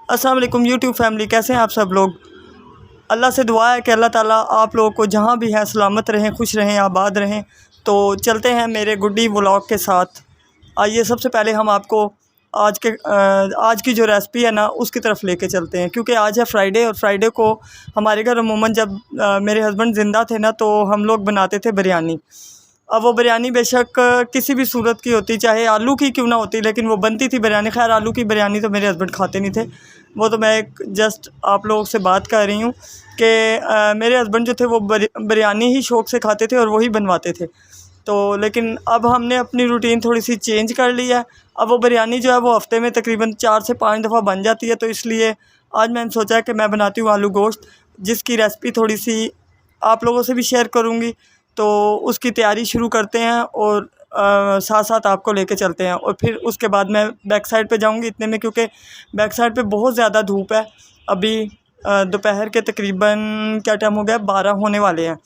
अस्सलाम वालेकुम YouTube family, कैसे हैं आप सब लोग। अल्लाह से दुआ है कि अल्लाह ताला आप लोगों को जहाँ भी हैं सलामत रहें, खुश रहें, आबाद रहें। तो चलते हैं मेरे गुड्डी व्लॉग के साथ। आइए सबसे पहले हम आपको आज की जो रेसिपी है ना उसकी तरफ लेके चलते हैं, क्योंकि आज है फ्राइडे और फ्राइडे को हमारे घर अमूमन जब मेरे हस्बैंड ज़िंदा थे ना तो हम लोग बनाते थे बिरयानी। अब वो बिरयानी बेशक किसी भी सूरत की होती, चाहे आलू की क्यों ना होती, लेकिन वो बनती थी बिरयानी। खैर आलू की बिरयानी तो मेरे हस्बैंड खाते नहीं थे, वो तो मैं एक जस्ट आप लोगों से बात कर रही हूँ कि मेरे हस्बैंड जो थे वो बिरयानी ही शौक़ से खाते थे और वही बनवाते थे। तो लेकिन अब हमने अपनी रूटीन थोड़ी सी चेंज कर ली है। अब वो बिरयानी जो है वो हफ़्ते में तकरीबन 4 से 5 दफ़ा बन जाती है। तो इसलिए आज मैंने सोचा कि मैं बनाती हूँ आलू गोश्त, जिसकी रेसिपी थोड़ी सी आप लोगों से भी शेयर करूँगी। तो उसकी तैयारी शुरू करते हैं और साथ साथ आपको लेके चलते हैं। और फिर उसके बाद मैं बैक साइड पे जाऊंगी इतने में, क्योंकि बैक साइड पे बहुत ज़्यादा धूप है। अभी दोपहर के तकरीबन क्या टाइम हो गया, 12 होने वाले हैं,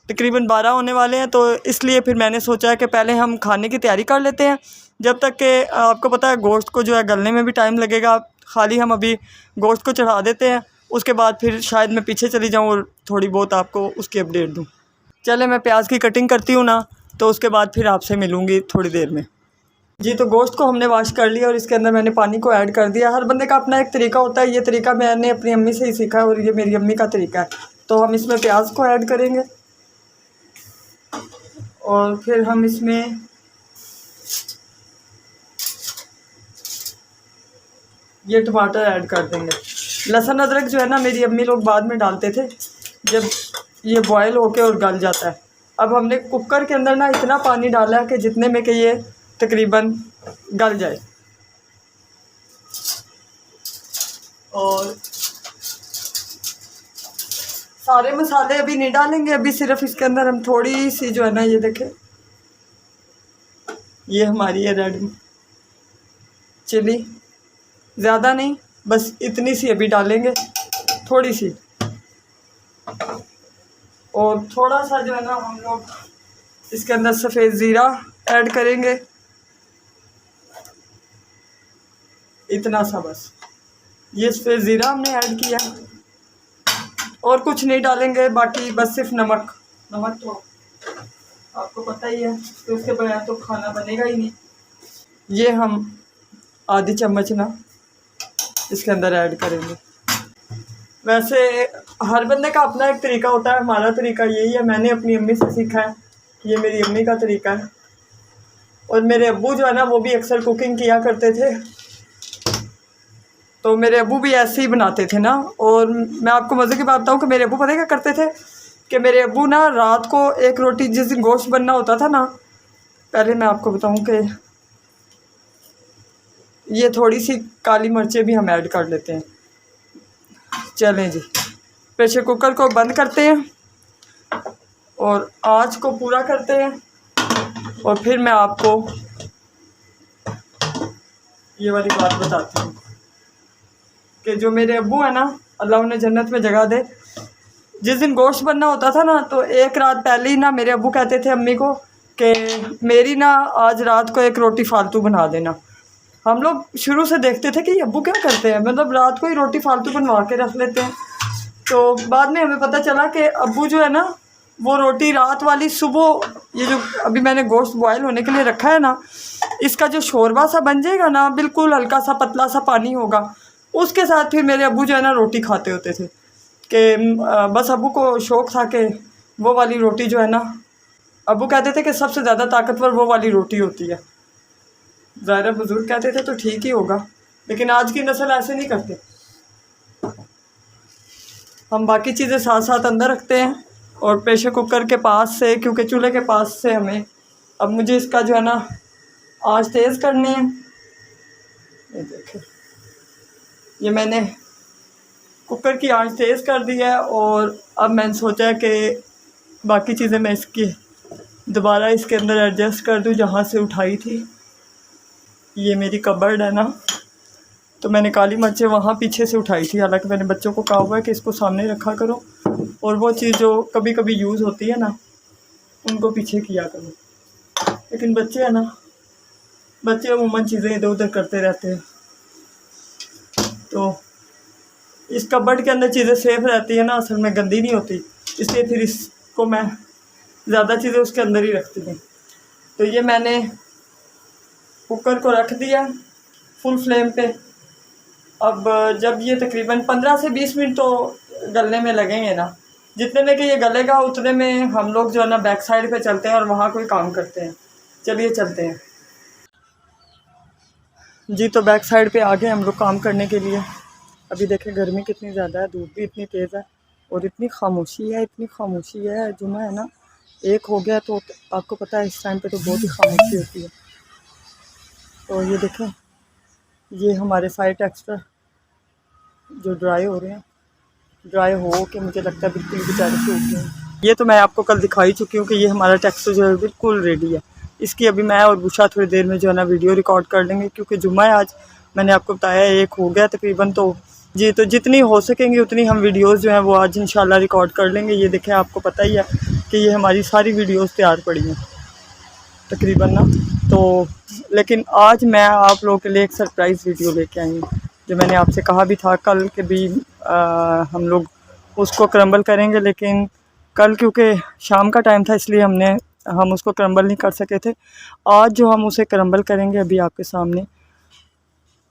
तकरीबन 12 होने वाले हैं। तो इसलिए फिर मैंने सोचा है कि पहले हम खाने की तैयारी कर लेते हैं, जब तक कि आपको पता है गोश्त को जो है गलने में भी टाइम लगेगा। खाली हम अभी गोश्त को चढ़ा देते हैं, उसके बाद फिर शायद मैं पीछे चली जाऊँ और थोड़ी बहुत आपको उसकी अपडेट दूँ। चले मैं प्याज की कटिंग करती हूँ ना, तो उसके बाद फिर आपसे मिलूँगी थोड़ी देर में। जी तो गोश्त को हमने वॉश कर लिया और इसके अंदर मैंने पानी को ऐड कर दिया। हर बंदे का अपना एक तरीका होता है, ये तरीका मैंने अपनी अम्मी से ही सीखा है और ये मेरी अम्मी का तरीका है। तो हम इसमें प्याज को ऐड करेंगे और फिर हम इसमें ये टमाटर ऐड कर देंगे। लहसुन अदरक जो है ना मेरी अम्मी लोग बाद में डालते थे, जब ये बॉयल होके और गल जाता है। अब हमने कुकर के अंदर ना इतना पानी डाला है कि जितने में कि ये तकरीबन गल जाए। और सारे मसाले अभी नहीं डालेंगे, अभी सिर्फ इसके अंदर हम थोड़ी सी जो है ना, ये देखें, ये हमारी है रेड चिली, ज़्यादा नहीं, बस इतनी सी अभी डालेंगे, थोड़ी सी। और थोड़ा सा जो है ना हम लोग इसके अंदर सफ़ेद ज़ीरा ऐड करेंगे, इतना सा बस। ये सफ़ेद ज़ीरा हमने ऐड किया और कुछ नहीं डालेंगे, बाकी बस सिर्फ नमक। नमक तो आपको पता ही है कि उसके बगैर तो खाना बनेगा ही नहीं। ये हम आधी चम्मच ना इसके अंदर ऐड करेंगे। वैसे हर बंदे का अपना एक तरीका होता है, हमारा तरीका यही है, मैंने अपनी अम्मी से सीखा है, ये मेरी अम्मी का तरीका है। और मेरे अब्बू जो है ना वो भी अक्सर कुकिंग किया करते थे, तो मेरे अब्बू भी ऐसे ही बनाते थे ना। और मैं आपको मज़े की बात बताऊँ कि मेरे अब्बू पता क्या करते थे कि मेरे अब्बू ना रात को एक रोटी, जिस दिन गोश्त बनना होता था ना, पहले मैं आपको बताऊँ कि ये थोड़ी सी काली मिर्चें भी हम ऐड कर लेते हैं। चलें जी, प्रेशर कुकर को बंद करते हैं और आँच को पूरा करते हैं। और फिर मैं आपको ये वाली बात बताती हूँ कि जो मेरे अब्बू है ना, अल्लाह उन्हें जन्नत में जगह दे, जिस दिन गोश्त बनना होता था ना तो एक रात पहले ही ना मेरे अब्बू कहते थे अम्मी को कि मेरी ना आज रात को एक रोटी फालतू बना देना। हम लोग शुरू से देखते थे कि अब्बू क्या करते हैं, मतलब रात को ही रोटी फालतू बनवा के रख लेते हैं। तो बाद में हमें पता चला कि अब्बू जो है ना वो रोटी रात वाली सुबह, ये जो अभी मैंने गोश्त बॉयल होने के लिए रखा है ना, इसका जो शोरबा सा बन जाएगा ना, बिल्कुल हल्का सा पतला सा पानी होगा, उसके साथ फिर मेरे अब्बू जो है ना रोटी खाते होते थे। कि बस अब्बू को शौक़ था कि वो वाली रोटी जो है ना, अब्बू कहते थे कि सबसे ज़्यादा ताकतवर वो वाली रोटी होती है। ज़ाहिर बुज़ुर्ग कहते थे तो ठीक ही होगा, लेकिन आज की नस्ल ऐसे नहीं करते। हम बाकी चीज़ें साथ साथ अंदर रखते हैं और प्रेशर कुकर के पास से, क्योंकि चूल्हे के पास से हमें, अब मुझे इसका जो है ना आँच तेज़ करनी है। ये देखें, ये मैंने कुकर की आँच तेज़ कर दी है। और अब मैंने सोचा कि बाकी चीज़ें मैं इसकी दोबारा इसके अंदर एडजस्ट कर दूँ जहाँ से उठाई थी। ये मेरी कबर्ड है ना, तो मैंने काली मिर्चें वहाँ पीछे से उठाई थी, हालांकि मैंने बच्चों को कहा हुआ है कि इसको सामने रखा करो और वो चीज़ जो कभी कभी यूज़ होती है ना उनको पीछे किया करो। लेकिन बच्चे हैं ना, बच्चे अमूमन चीज़ें इधर उधर करते रहते हैं। तो इस कबर्ड के अंदर चीज़ें सेफ रहती है ना, असल में गंदी नहीं होती, इसलिए फिर इसको मैं ज़्यादा चीज़ें उसके अंदर ही रखती हूँ। तो ये मैंने कुकर को रख दिया फुल फ्लेम पे। अब जब ये तकरीबन 15 से 20 मिनट तो गलने में लगेंगे ना, जितने में कि ये गलेगा उतने में हम लोग जो है ना बैक साइड पे चलते हैं और वहाँ कोई काम करते हैं। चलिए चलते हैं जी। तो बैक साइड पे आ गए हम लोग काम करने के लिए। अभी देखें गर्मी कितनी ज़्यादा है, धूप भी इतनी तेज़ है और इतनी खामोशी है, इतनी खामोशी है। जुमा है ना, एक हो गया तो आपको पता है इस टाइम पे तो बहुत ही खामोशी होती है। तो ये देखें, ये हमारे साइड टेक्सचर जो ड्राई हो रहे हैं, ड्राई हो के मुझे लगता है बिल्कुल बेचारे सूख गए हैं। ये तो मैं आपको कल दिखा ही चुकी हूँ कि ये हमारा टेक्सचर जो है बिल्कुल रेडी है। इसकी अभी मैं और बुशा थोड़ी देर में जो है ना वीडियो रिकॉर्ड कर लेंगे, क्योंकि जुम्मा है आज, मैंने आपको बताया एक हो गया तकरीबन। तो जी, तो जितनी हो सकेंगी उतनी हम वीडियोस जो हैं वो आज इंशाल्लाह रिकॉर्ड कर लेंगे। ये देखें, आपको पता ही है कि ये हमारी सारी वीडियोस तैयार पड़ी हैं तकरीबन ना। तो लेकिन आज मैं आप लोगों के लिए एक सरप्राइज़ वीडियो लेके आई हूँ, जो मैंने आपसे कहा भी था कल के भी हम लोग उसको क्रम्बल करेंगे, लेकिन कल क्योंकि शाम का टाइम था इसलिए हम उसको क्रम्बल नहीं कर सके थे। आज जो हम उसे क्रम्बल करेंगे अभी आपके सामने,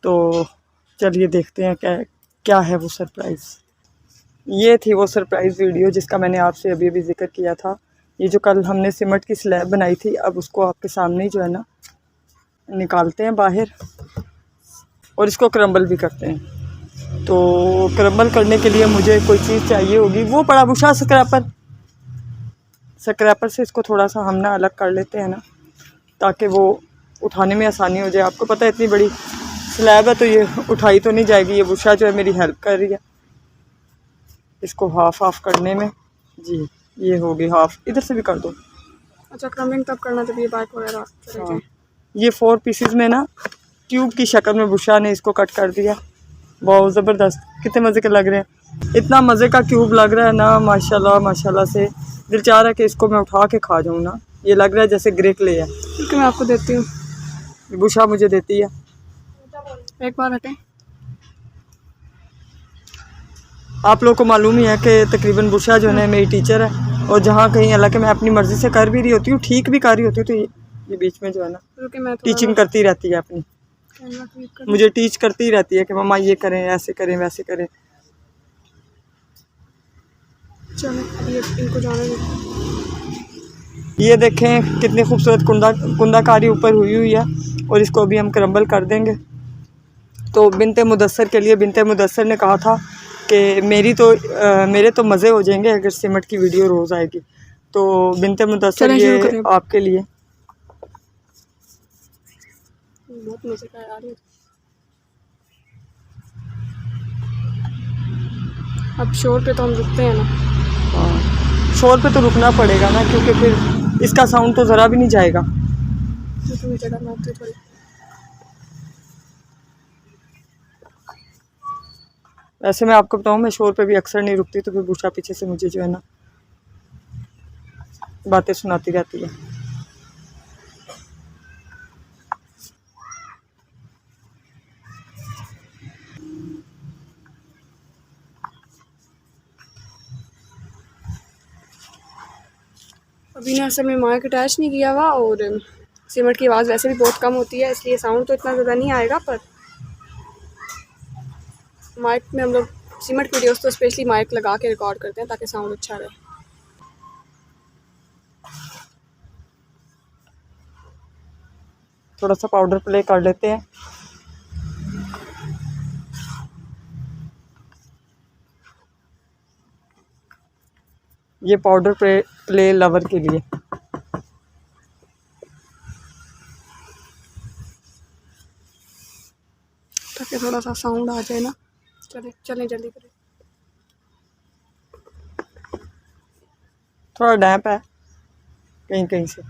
तो चलिए देखते हैं क्या क्या है वो सरप्राइज़। ये थी वो सरप्राइज़ वीडियो जिसका मैंने आपसे अभी अभी जिक्र किया था। ये जो कल हमने सीमेंट की स्लैब बनाई थी, अब उसको आपके सामने ही जो है ना निकालते हैं बाहर और इसको क्रम्बल भी करते हैं। तो क्रम्बल करने के लिए मुझे कोई चीज़ चाहिए होगी, वो पड़ा बुशा स्क्रैपर से इसको थोड़ा सा हम ना अलग कर लेते हैं ना, ताकि वो उठाने में आसानी हो जाए। आपको पता है इतनी बड़ी स्लैब है तो ये उठाई तो नहीं जाएगी। ये बुशा जो है मेरी हेल्प कर रही है इसको हाफ करने में। जी, ये होगी हाफ, इधर से भी कर दो। अच्छा, क्रम्बिंग तब करना जब ये बाइक वगैरह चले जाए। ये 4 पीसेस में ना ट्यूब की शक्ल में बुशा ने इसको कट कर दिया। बहुत ज़बरदस्त, कितने मज़े के लग रहे हैं। इतना मज़े का क्यूब लग रहा है ना, माशाल्लाह माशाल्लाह से दिल चाह रहा है कि इसको मैं उठा के खा जाऊँ ना। ये लग रहा है जैसे ग्रे क्ले है। ठीक है, मैं आपको देती हूँ। बुशा मुझे देती है। एक बार हटें। आप लोग को मालूम ही है कि तकरीबन बुशा जो है मेरी टीचर है, और जहाँ कहीं हालांकि मैं अपनी मर्ज़ी से कर भी रही होती हूँ, ठीक भी कर रही होती हूँ, तो ये बीच में जो है ना टीचिंग करती रहती है अपनी, मुझे टीच करती ही रहती है कि मम्मा ये करें, ऐसे करें, वैसे करें। चलो इनको जाने दें। ये देखें कितनी खूबसूरत कुंदाकारी ऊपर हुई है, और इसको अभी हम क्रम्बल कर देंगे। तो बिनते मुदस्सर के लिए, बिनते मुदस्सर ने कहा था कि मेरे तो मज़े हो जाएंगे अगर सीमेंट की वीडियो रोज़ आएगी। तो बिनते मुदस्सर ये आपके लिए। बहुत मज़े का यार ये। अब शोर पे तो हम रुकते हैं ना। हाँ, शोर पे तो रुकना पड़ेगा ना, क्योंकि फिर इसका साउंड तो ज़रा भी नहीं जाएगा। तो जगह में थोड़ी। वैसे मैं आपको बताऊं, मैं शोर पे भी अक्सर नहीं रुकती, तो फिर बुशा पीछे से मुझे जो है ना बातें सुनाती रहती है। अभी ना असल में माइक अटैच नहीं किया हुआ, और सीमेंट की आवाज़ वैसे भी बहुत कम होती है, इसलिए साउंड तो इतना ज़्यादा नहीं आएगा। पर माइक में हम लोग सीमेंट वीडियोस तो स्पेशली माइक लगा के रिकॉर्ड करते हैं ताकि साउंड अच्छा रहे। थोड़ा सा पाउडर प्ले कर लेते हैं। ये पाउडर प्ले लवर के लिए। ताकि थोड़ा सा साउंड आ जाए ना। चलें जल्दी करें। थोड़ा डैम्प है कहीं कहीं से।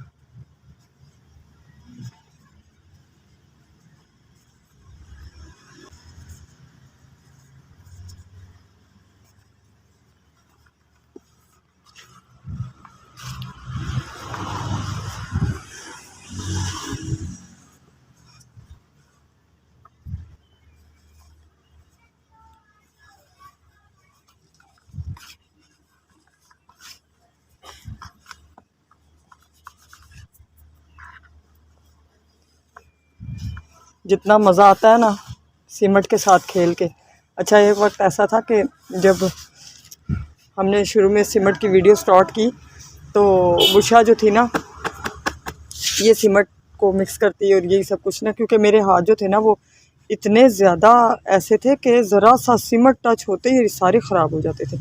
जितना मज़ा आता है ना सिमट के साथ खेल के। अच्छा एक वक्त ऐसा था कि जब हमने शुरू में सिमट की वीडियो स्टार्ट की तो बुशा जो थी ना ये सिमट को मिक्स करती और यही सब कुछ ना, क्योंकि मेरे हाथ जो थे ना वो इतने ज़्यादा ऐसे थे कि ज़रा सा सिमट टच होते ही सारे ख़राब हो जाते थे।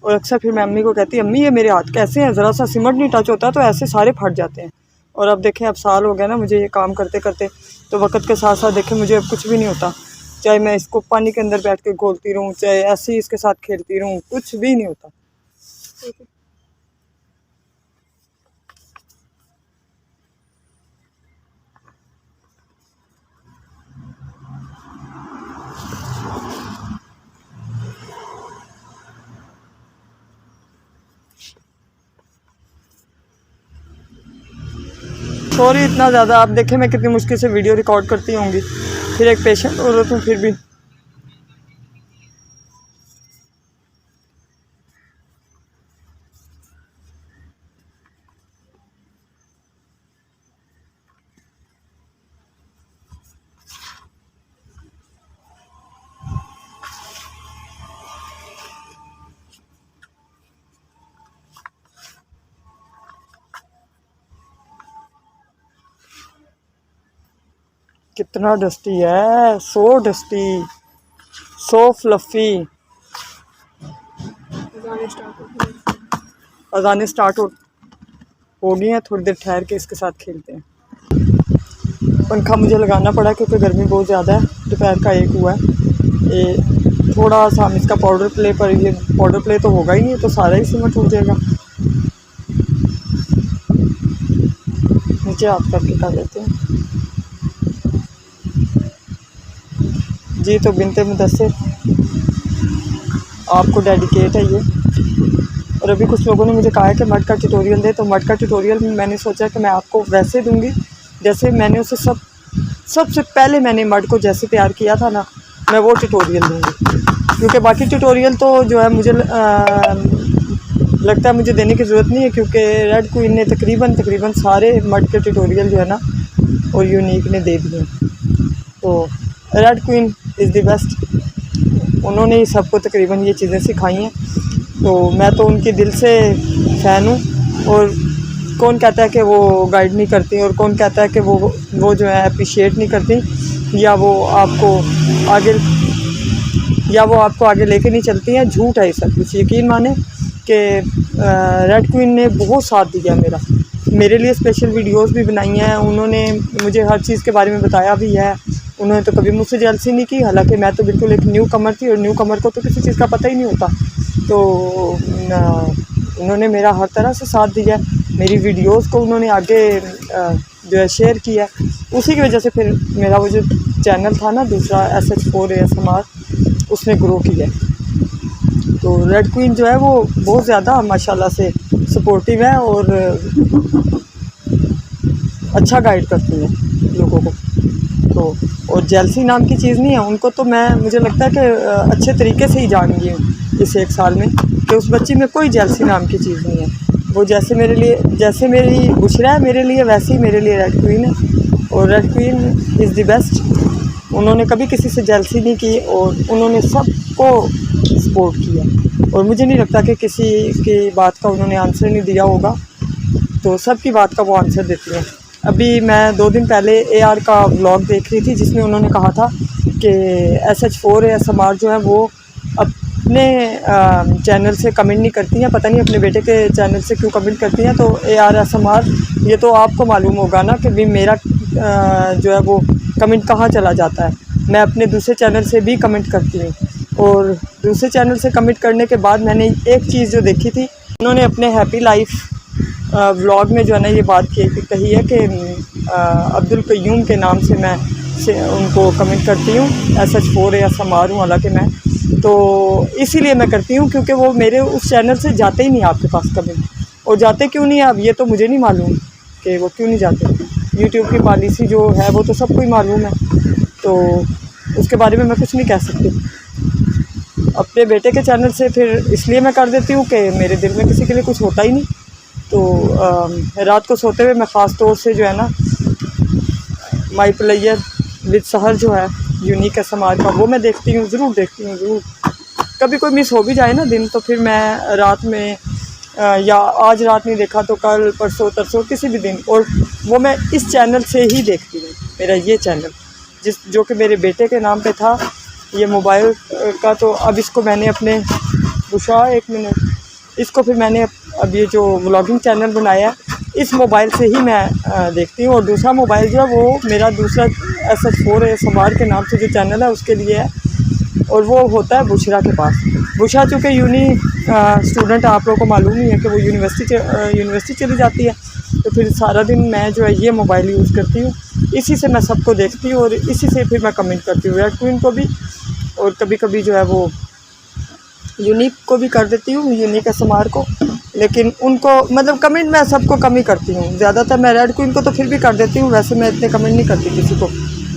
और अक्सर फिर मैं अम्मी को कहती अम्मी ये मेरे हाथ कैसे हैं, ज़रा सा सिमट नहीं टच होता तो ऐसे सारे फट जाते हैं। और अब देखें अब साल हो गया ना मुझे ये काम करते करते, तो वक्त के साथ साथ देखें मुझे अब कुछ भी नहीं होता। चाहे मैं इसको पानी के अंदर बैठ के घोलती रहूँ, चाहे ऐसे ही इसके साथ खेलती रहूँ, कुछ भी नहीं होता। सॉरी इतना ज़्यादा, आप देखें मैं कितनी मुश्किल से वीडियो रिकॉर्ड करती होंगी, फिर एक पेशेंट औरत हूँ फिर भी। कितना डस्टी है, सो डस्टी, सो फ्लफी। अजानें स्टार्ट हो गई हैं, थोड़ी देर ठहर के इसके साथ खेलते हैं। पंखा मुझे लगाना पड़ा क्योंकि गर्मी बहुत ज़्यादा है, दोपहर का 1 हुआ है। ये थोड़ा सा हम इसका पाउडर प्ले पर, ये पाउडर प्ले तो होगा ही नहीं तो सारा ही सिमट हो जाएगा। नीचे हाथ करके कर लेते हैं जी। तो बिनते मुदस्सिर आपको डेडिकेट है ये। और अभी कुछ लोगों ने मुझे कहा है कि मड का ट्यूटोरियल दे, तो मड का ट्यूटोरियल मैंने सोचा कि मैं आपको वैसे दूंगी जैसे मैंने उसे सबसे पहले मैंने मड को जैसे तैयार किया था ना, मैं वो ट्यूटोरियल दूंगी। क्योंकि बाकी ट्यूटोरियल तो जो है मुझे लगता है मुझे देने की ज़रूरत नहीं है, क्योंकि रेड क्वीन ने तकरीबन सारे मड के ट्यूटोरियल जो है ना और यूनिक ने दे दिए। तो red queen is the best, उन्होंने ही सबको तकरीबन ये चीज़ें सिखाई हैं। तो मैं तो उनकी दिल से फ़ैन हूँ। और कौन कहता है कि वो गाइड नहीं करती, और कौन कहता है कि वो जो है अप्रिशिएट नहीं करती, या वो आपको आगे लेके नहीं चलती हैं। झूठ है ये सब कुछ। यकीन माने कि रेड क्वीन ने बहुत साथ दिया मेरे लिए स्पेशल वीडियोस भी बनाई हैं, उन्होंने मुझे हर चीज़ के बारे में बताया भी है। उन्होंने तो कभी मुझसे जेलसी नहीं की, हालांकि मैं तो बिल्कुल एक न्यू कमर थी और न्यू कमर को तो किसी चीज़ का पता ही नहीं होता। तो उन्होंने मेरा हर तरह से साथ दिया, मेरी वीडियोस को उन्होंने आगे जो है शेयर किया। उसी की वजह से फिर मेरा वो जो चैनल था ना दूसरा SH4 ASMR, उसने ग्रो किया। तो रेड क्वीन जो है वो बहुत ज़्यादा माशाल्लाह से सपोर्टिव है और अच्छा गाइड करती है लोगों को। तो और जेलसी नाम की चीज़ नहीं है उनको, तो मुझे लगता है कि अच्छे तरीके से ही जान गई हूँ इस 1 साल में कि उस बच्ची में कोई जेलसी नाम की चीज़ नहीं है। वो जैसे मेरी बुशरा है मेरे लिए, वैसे ही मेरे लिए रेड क्वीन है। और red queen is the best. उन्होंने कभी किसी से जेलसी नहीं की और उन्होंने सबको सपोर्ट किया। और मुझे नहीं लगता कि किसी की बात का उन्होंने आंसर नहीं दिया होगा, तो सबकी बात का वो आंसर देती हैं। अभी मैं 2 दिन पहले AR का व्लॉग देख रही थी जिसमें उन्होंने कहा था कि SH4 ASMR जो है वो अपने चैनल से कमेंट नहीं करती हैं, पता नहीं अपने बेटे के चैनल से क्यों कमेंट करती हैं। तो AR ASMR ये तो आपको मालूम होगा ना कि भी मेरा जो है वो कमेंट कहाँ चला जाता है। मैं अपने दूसरे चैनल से भी कमेंट करती हूँ, और दूसरे चैनल से कमेंट करने के बाद मैंने एक चीज़ जो देखी थी, उन्होंने अपने हैप्पी लाइफ व्लॉग में जो है ना ये बात कही है कि अब्दुल कयूम के नाम से मैं उनको कमेंट करती हूँ। SH4 ASMR हूँ हालांकि मैं, तो इसीलिए मैं करती हूँ क्योंकि वो मेरे उस चैनल से जाते ही नहीं आपके पास कमेंट। और जाते क्यों नहीं है अब ये तो मुझे नहीं मालूम कि वो क्यों नहीं जाते। यूट्यूब की पॉलिसी जो है वो तो सबको ही मालूम है, तो उसके बारे में मैं कुछ नहीं कह सकती। अपने बेटे के चैनल से फिर इसलिए मैं कर देती हूँ कि मेरे दिल में किसी के लिए कुछ होता ही नहीं। तो रात को सोते हुए मैं ख़ास तौर से जो है ना माई प्लेयर विद सहर जो है यूनिक एसएमआर का, वो मैं देखती हूँ, ज़रूर देखती हूँ ज़रूर। कभी कोई मिस हो भी जाए ना दिन, तो फिर मैं रात में या आज रात नहीं देखा तो कल परसों तरसों किसी भी दिन, और वो मैं इस चैनल से ही देखती हूँ। मेरा ये चैनल जो कि मेरे बेटे के नाम पे था ये मोबाइल का, तो अब इसको मैंने अपने बुशा 1 मिनट, इसको फिर मैंने अब ये जो व्लॉगिंग चैनल बनाया है इस मोबाइल से ही मैं देखती हूँ। और दूसरा मोबाइल जो है वो मेरा दूसरा SS4 एसएमआर के नाम से जो चैनल है उसके लिए है, और वो होता है बुशरा के पास। बुशरा चूँकि स्टूडेंट, आप लोगों को मालूम ही है कि वो यूनिवर्सिटी चली जाती है, तो फिर सारा दिन मैं जो है ये मोबाइल यूज़ करती हूँ, इसी से मैं सबको देखती हूँ और इसी से फिर मैं कमेंट करती हूँ रेड क्वीन को भी, और कभी कभी जो है वो यूनिक को भी कर देती हूँ, यूनिक एसएमआर को। लेकिन उनको मतलब कमेंट मैं सबको कम ही करती हूँ, ज़्यादातर मैं रेड क्वीन को तो फिर भी कर देती हूँ, वैसे मैं इतने कमेंट नहीं करती किसी को।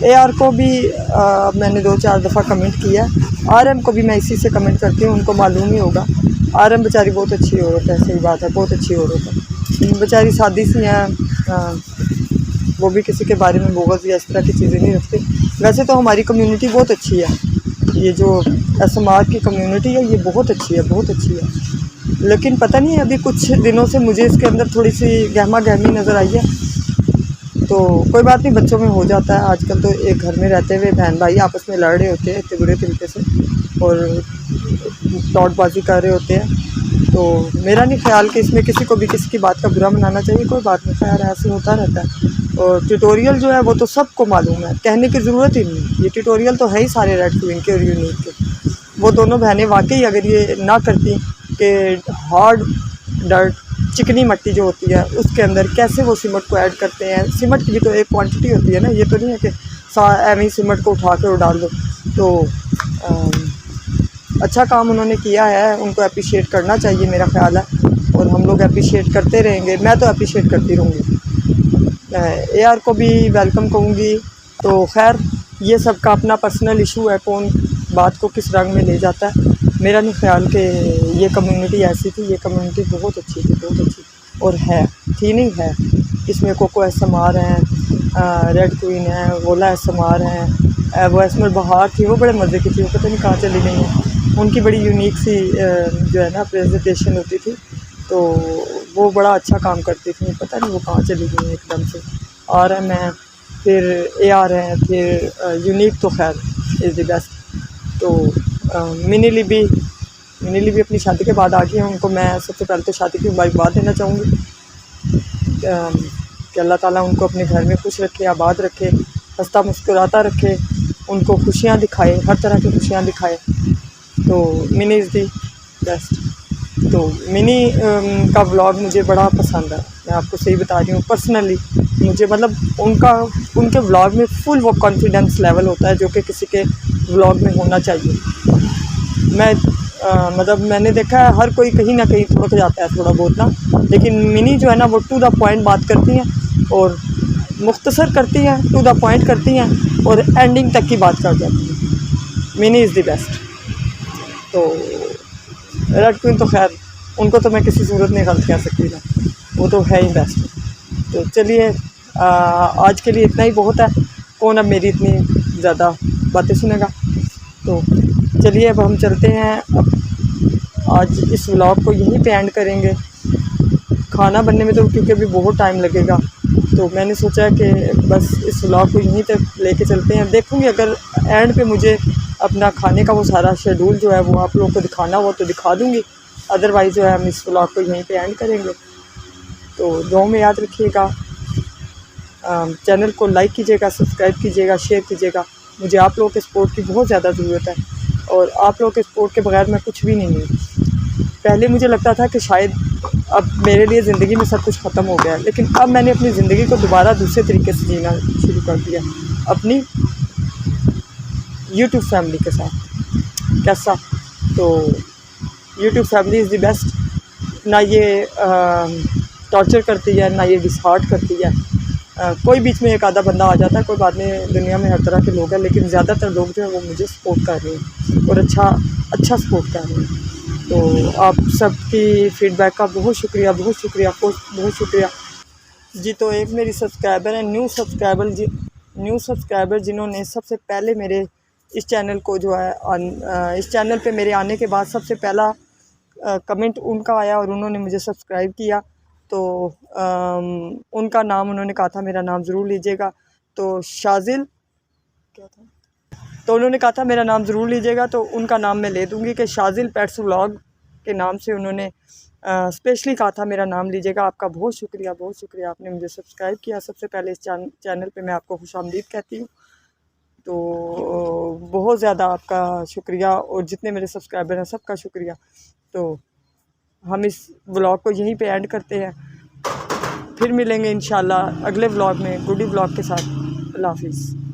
AR को भी मैंने 2-4 दफ़ा कमेंट किया। RM को भी मैं इसी से कमेंट करती हूँ, उनको मालूम ही होगा। RM बेचारी बहुत अच्छी औरत है, सही बात है, बहुत अच्छी औरत है बेचारी, सादी सी हैं, वो भी किसी के बारे में बोगस या इस तरह की चीज़ें नहीं रखती। वैसे तो हमारी कम्युनिटी बहुत अच्छी है, ये जो एसएमआर की कम्युनिटी है ये बहुत अच्छी है, बहुत अच्छी है। लेकिन पता नहीं अभी कुछ दिनों से मुझे इसके अंदर थोड़ी सी गहमा गहमी नज़र आई है, तो कोई बात नहीं, बच्चों में हो जाता है। आजकल तो एक घर में रहते हुए बहन भाई आपस में लड़ रहे होते हैं इतने बुरे तरीके से और टॉटबाजी कर रहे होते हैं, तो मेरा नहीं ख्याल कि इसमें किसी को भी किसी की बात का बुरा मनाना चाहिए। कोई बात नहीं, ख्याल ऐसे होता रहता है। और ट्यूटोरियल जो है वो तो सबको मालूम है, कहने की ज़रूरत ही नहीं। ये ट्यूटोरियल तो है ही सारे रेड क्वीन के और यूनिक के। वो दोनों बहनें वाकई अगर ये ना करती कि हार्ड डर्ट, चिकनी मिट्टी जो होती है उसके अंदर कैसे वो सीमेंट को ऐड करते हैं, सीमेंट की भी तो एक क्वांटिटी होती है ना, ये तो नहीं है कि एवं ही सीमेंट को उठा के और डाल दो। तो अच्छा काम उन्होंने किया है, उनको अप्रिशिएट करना चाहिए मेरा ख़्याल है, और हम लोग अप्रिशिएट करते रहेंगे। मैं तो अप्रिशिएट करती रहूँगी। AR को भी वेलकम कहूँगी। तो खैर ये सब का अपना पर्सनल इशू है, कौन बात को किस रंग में ले जाता है। मेरा नहीं ख्याल कि ये कम्युनिटी ऐसी थी, ये कम्युनिटी बहुत अच्छी थी, बहुत अच्छी, और है, थी नहीं है। इसमें कोको एसएमआर हैं, रेड क्वीन है, वोला एसएमआर हैं, वो एसमर बहार थी, वो बड़े मज़े की थी, वो पता नहीं कहाँ चली गई हैं। उनकी बड़ी यूनिक सी जो है ना प्रेजेंटेशन होती थी, तो वो बड़ा अच्छा काम करती थी, पता नहीं वो कहाँ चली गई हैं एकदम से। RM है, फिर AR है, फिर यूनिक तो खैर इज़ द बेस्ट। तो मिनी लिबी अपनी शादी के बाद आ गई हैं। उनको मैं सबसे पहले तो शादी की मुबारकबाद देना चाहूँगी कि अल्लाह ताला उनको अपने घर में खुश रखे, आबाद रखे, हंसता मुस्कुराता रखे, उनको खुशियाँ दिखाए, हर तरह की खुशियाँ दिखाए। तो मिनी इज़ दी बेस्ट। तो मिनी का व्लॉग मुझे बड़ा पसंद है, मैं आपको सही बता रही हूँ। पर्सनली मुझे मतलब उनके व्लॉग में फुल वो कॉन्फिडेंस लेवल होता है जो कि किसी के व्लॉग में होना चाहिए। मैं मतलब मैंने देखा है हर कोई कहीं ना कहीं थोड़ा जाता है थोड़ा बहुत ना, लेकिन मिनी जो है ना वो टू द पॉइंट बात करती हैं और मुख्तसर करती हैं, टू द पॉइंट करती हैं और एंडिंग तक की बात कर जाती हैं। Mini is the best. तो रेड क्वीन तो खैर उनको तो मैं किसी सूरत में गलत कह सकती ना, वो तो है ही बेस्ट। तो चलिए आज के लिए इतना ही बहुत है, कौन अब मेरी इतनी ज़्यादा बातें सुनेगा। तो चलिए अब हम चलते हैं, अब आज इस व्लॉग को यहीं पे एंड करेंगे। खाना बनने में तो क्योंकि अभी बहुत टाइम लगेगा, तो मैंने सोचा कि बस इस व्लॉग को यहीं तक लेके चलते हैं। देखूँगी अगर एंड पे मुझे अपना खाने का वो सारा शेड्यूल जो है वो आप लोगों को दिखाना हो तो दिखा दूँगी, अदरवाइज़ जो है हम इस व्लॉग को यहीं पे एंड करेंगे। तो दुआ में याद रखिएगा, चैनल को लाइक कीजिएगा, सब्सक्राइब कीजिएगा, शेयर कीजिएगा। मुझे आप लोगों के सपोर्ट की बहुत ज़्यादा ज़रूरत है और आप लोगों के सपोर्ट के बगैर मैं कुछ भी नहीं हूँ। पहले मुझे लगता था कि शायद अब मेरे लिए ज़िंदगी में सब कुछ ख़त्म हो गया है, लेकिन अब मैंने अपनी ज़िंदगी को दोबारा दूसरे तरीके से जीना शुरू कर दिया, अपनी यूट्यूब फैमिली के साथ। कैसा? तो YouTube family is the best. ना ये टॉर्चर करती है, ना ये डिसहार्ट करती है। कोई बीच में एक आधा बंदा आ जाता है, कोई बात नहीं, दुनिया में हर तरह के लोग हैं, लेकिन ज़्यादातर लोग जो है वो मुझे सपोर्ट कर रहे हैं और अच्छा सपोर्ट कर रहे हैं। तो आप सबकी फ़ीडबैक का बहुत शुक्रिया, बहुत शुक्रिया जी। तो एक मेरी सब्सक्राइबर है, न्यू सब्सक्राइबर न्यू सब्सक्राइबर जिन्होंने सबसे पहले मेरे इस चैनल को जो है इस चैनल पे मेरे आने के बाद सबसे पहला कमेंट उनका आया और उन्होंने मुझे सब्सक्राइब किया। तो उनका नाम उन्होंने कहा था मेरा नाम ज़रूर लीजिएगा। तो शाजिल क्या था, तो उन्होंने कहा था मेरा नाम ज़रूर लीजिएगा, तो उनका नाम मैं ले दूँगी कि शाजिल पेट्स व्लॉग के नाम से उन्होंने स्पेशली कहा था मेरा नाम लीजिएगा। आपका बहुत शुक्रिया, आपने मुझे सब्सक्राइब किया सबसे पहले इस चैनल पे। मैं आपको खुशामदीद कहती हूँ। तो बहुत ज़्यादा आपका शुक्रिया और जितने मेरे सब्सक्राइबर हैं सबका शुक्रिया। तो हम इस व्लॉग को यहीं पे एंड करते हैं, फिर मिलेंगे इंशाल्लाह अगले व्लॉग में गुडी व्लॉग के साथ। अल्लाह हाफिज़।